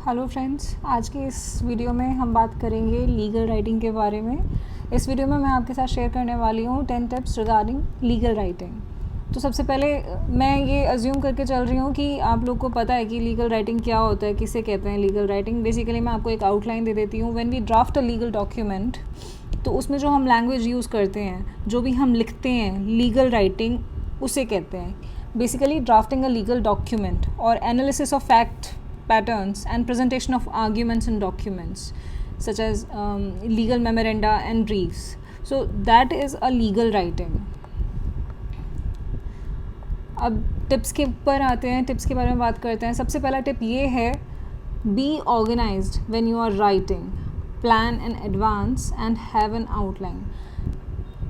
Hello friends, आज के इस वीडियो में हम बात करेंगे लीगल राइटिंग के बारे में। इस वीडियो में मैं आपके साथ शेयर करने वाली हूँ 10 टिप्स रिगार्डिंग लीगल राइटिंग। तो सबसे पहले मैं ये अज्यूम करके चल रही हूँ कि आप लोग को पता है कि लीगल राइटिंग क्या होता है, किसे कहते हैं लीगल राइटिंग। बेसिकली मैं आपको एक आउटलाइन दे देती हूँ। When we draft a legal document, तो उसमें जो हम लैंग्वेज यूज़ करते हैं, जो भी हम लिखते हैं, लीगल राइटिंग उसे कहते हैं। Basically drafting a legal document और analysis of fact patterns and presentation of arguments and documents such as legal memoranda and briefs. So that is a legal writing. अब टिप्स के ऊपर आते हैं, टिप्स के बारे में बात करते हैं। सबसे पहला टिप ये है, be organised when you are writing, plan in advance and have an outline.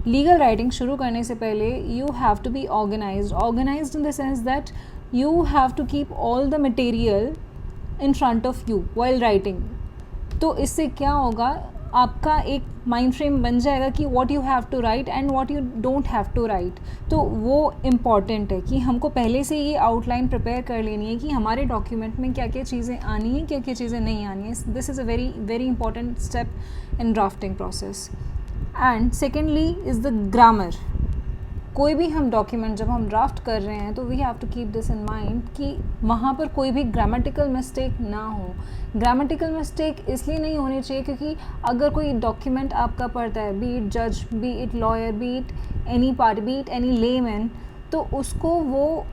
Legal writing शुरू करने से पहले you have to be organised in the sense that you have to keep all the material in front of you while writing. तो इससे क्या होगा, आपका एक माइंड फ्रेम बन जाएगा कि what you have to write and what you don't have to write. तो वो इम्पॉर्टेंट है कि हमको पहले से ये आउटलाइन प्रिपेयर कर लेनी है कि हमारे डॉक्यूमेंट में क्या क्या चीज़ें आनी है, क्या क्या चीज़ें नहीं आनी है। This is a very very important step in drafting process. And secondly is the grammar. कोई भी हम डॉक्यूमेंट जब हम ड्राफ्ट कर रहे हैं तो we have to keep this in mind कि वहाँ पर कोई भी ग्रामेटिकल मिस्टेक ना हो। ग्रामेटिकल मिस्टेक इसलिए नहीं होनी चाहिए क्योंकि अगर कोई डॉक्यूमेंट आपका पढ़ता है, बी इट जज, B it lawyer, B it any party, B it any layman, तो उसको वो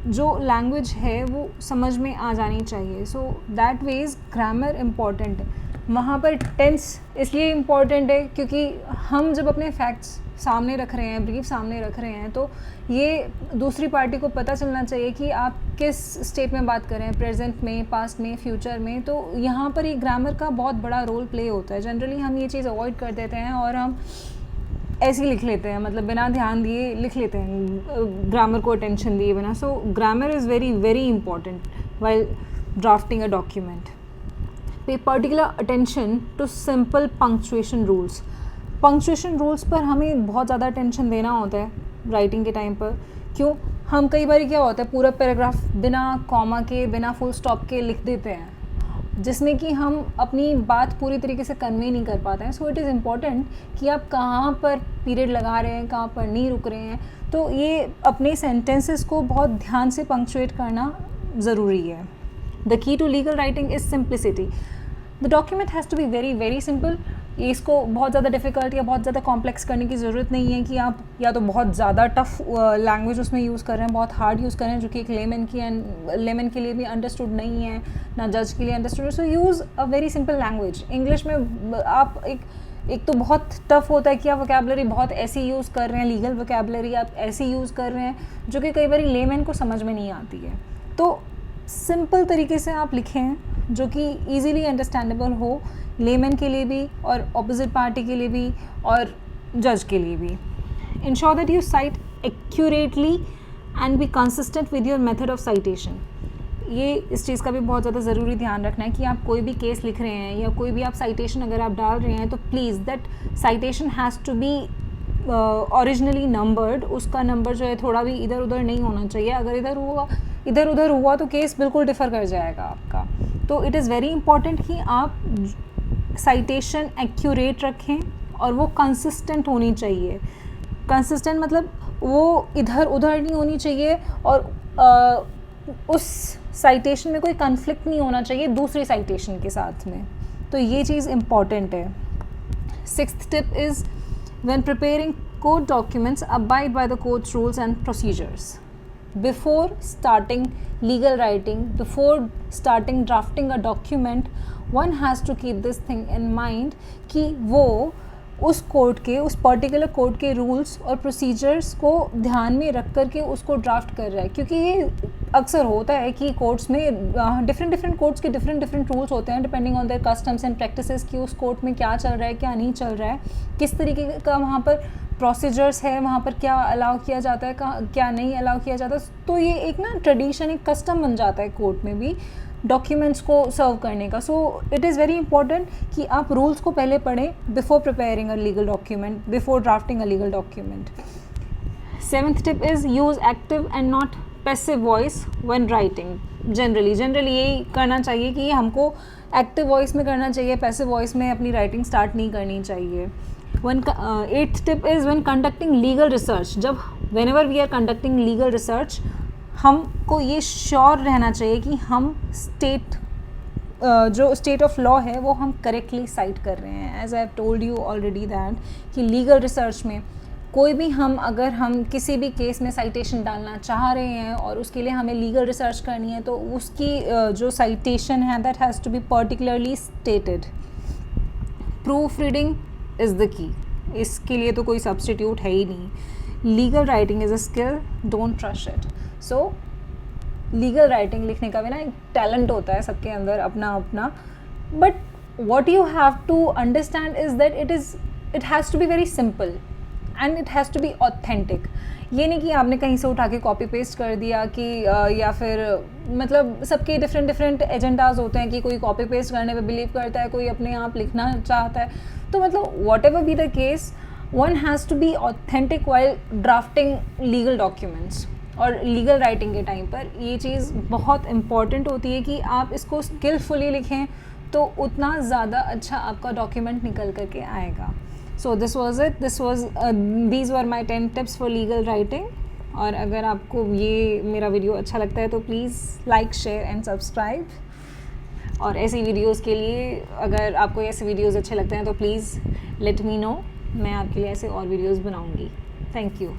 जो लैंग्वेज है वो समझ में आ जानी चाहिए। So that ways grammar important है। वहाँ पर टेंस इसलिए इम्पॉर्टेंट है क्योंकि हम जब अपने फैक्ट्स सामने रख रहे हैं, ब्रीफ सामने रख रहे हैं, तो ये दूसरी पार्टी को पता चलना चाहिए कि आप किस स्टेट में बात कर रहे हैं, प्रेजेंट में, पास्ट में, फ्यूचर में। तो यहाँ पर ये ग्रामर का बहुत बड़ा रोल प्ले होता है। जनरली हम ये चीज़ अवॉइड कर देते हैं और हम ऐसे ही लिख लेते हैं, मतलब बिना ध्यान दिए लिख लेते हैं, ग्रामर को अटेंशन दिए बिना। So grammar is very very important while drafting a document. Pay particular attention to simple punctuation rules. Punctuation rules पर हमें बहुत ज़्यादा अटेंशन देना होता है राइटिंग के टाइम पर। क्यों, हम कई बार क्या होता है, पूरा पैराग्राफ बिना कॉमा के, बिना फुल स्टॉप के लिख देते हैं, जिसमें कि हम अपनी बात पूरी तरीके से कन्वे नहीं कर पाते हैं। सो इट इज़ इम्पॉर्टेंट कि आप कहाँ पर पीरियड लगा रहे हैं, कहाँ पर नहीं रुक रहे हैं। तो ये अपने सेंटेंसेस को बहुत ध्यान से पंक्चुएट करना ज़रूरी है। The key to legal writing is simplicity. The document has to be very very simple. इसको बहुत ज़्यादा डिफ़िकल्ट या बहुत ज़्यादा कॉम्प्लेक्स करने की ज़रूरत नहीं है कि आप या तो बहुत ज़्यादा टफ लैंग्वेज उसमें यूज़ कर रहे हैं, बहुत हार्ड यूज़ कर रहे हैं, जो कि एक लेमन के लिए भी अंडरस्टूड नहीं है, ना जज के लिए understood. So use a very simple language. English में आप एक तो बहुत टफ होता है कि आप वोकैबलरी बहुत ऐसी यूज़ कर रहे हैं, लीगल वोकैबलरी आप ऐसी यूज़ कर रहे हैं जो कि कई बार लेमन को समझ में नहीं आती है। तो सिंपल तरीके से आप लिखें जो कि ईज़िली अंडरस्टैंडेबल हो, लेमन के लिए भी और ऑपोजिट पार्टी के लिए भी और जज के लिए भी। Ensure that you site accurately and be consistent with your method of citation. ये इस चीज़ का भी बहुत ज़्यादा ज़रूरी ध्यान रखना है कि आप कोई भी केस लिख रहे हैं या कोई भी आप साइटेशन अगर आप डाल रहे हैं तो please that citation has to be originally numbered. उसका नंबर जो है थोड़ा भी इधर उधर नहीं होना चाहिए। अगर इधर उधर हुआ तो केस बिल्कुल डिफ़र कर जाएगा आपका। तो इट इज़ वेरी इंपॉर्टेंट कि आप साइटेशन एक्यूरेट रखें और वो कंसिस्टेंट होनी चाहिए। कंसिस्टेंट मतलब वो इधर उधर नहीं होनी चाहिए और उस साइटेशन में कोई कन्फ्लिक्ट नहीं होना चाहिए दूसरी साइटेशन के साथ में। तो ये चीज़ इम्पॉर्टेंट है। 6th tip is when preparing court documents abide by the court rules and procedures. Before starting legal writing, before starting drafting a document, one has to keep this thing in mind कि वो उस court के, उस particular court के rules और procedures को ध्यान में रख कर के उसको ड्राफ्ट कर रहा है। क्योंकि ये अक्सर होता है कि कोर्ट्स में डिफरेंट कोर्ट्स के डिफरेंट रूल्स होते हैं depending on their customs and practices कि उस कोर्ट में क्या चल रहा है, क्या नहीं चल रहा है, किस तरीके का वहाँ पर प्रोसीजर्स है, वहाँ पर क्या अलाउ किया जाता है, क्या नहीं अलाउ किया जाता। तो ये एक ना ट्रेडिशन, एक कस्टम बन जाता है कोर्ट में भी डॉक्यूमेंट्स को सर्व करने का। So it is very important कि आप रूल्स को पहले पढ़ें before preparing a legal document, before drafting a legal document. 7th tip is use active and not passive voice when writing. Generally यही करना चाहिए कि हमको एक्टिव वॉइस में करना चाहिए, पैसिव वॉइस में अपनी राइटिंग स्टार्ट नहीं करनी चाहिए. Eighth tip is when conducting legal research. जब whenever we are conducting legal research, हमको ये श्योर रहना चाहिए कि हम जो स्टेट ऑफ लॉ है वो हम करेक्टली साइट कर रहे हैं. As I have told you already that कि लीगल रिसर्च में कोई भी अगर हम किसी भी केस में साइटेशन डालना चाह रहे हैं और उसके लिए हमें लीगल रिसर्च करनी है, तो उसकी जो साइटेशन है that has to be particularly stated. Proof reading is the key. इसके लिए तो कोई सब्स्टिट्यूट है ही नहीं. Legal writing is a skill, don't trust it. So legal writing लिखने का भी ना एक टैलेंट होता है सबके अंदर अपना अपना, but what you have to understand is that it has to be very simple and it has to be authentic. ये नहीं कि आपने कहीं से उठा के कॉपी पेस्ट कर दिया कि या फिर मतलब सबके डिफरेंट एजेंडाज होते हैं कि कोई कॉपी पेस्ट करने पे बिलीव करता है, कोई अपने आप लिखना चाहता है. तो मतलब whatever be the case, one has to be authentic while drafting legal documents. और लीगल राइटिंग के टाइम पर ये चीज़ बहुत इम्पॉर्टेंट होती है कि आप इसको स्किलफुली लिखें, तो उतना ज़्यादा अच्छा आपका डॉक्यूमेंट निकल करके आएगा. So this was it. These were my 10 tips for legal writing. और अगर आपको ये मेरा वीडियो अच्छा लगता है तो please like, share and subscribe. और ऐसी वीडियोज़ के लिए, अगर आपको ऐसे वीडियोज़ अच्छे लगते हैं तो प्लीज़ लेट मी नो. मैं आपके लिए ऐसे और वीडियोज़ बनाऊँगी. Thank you.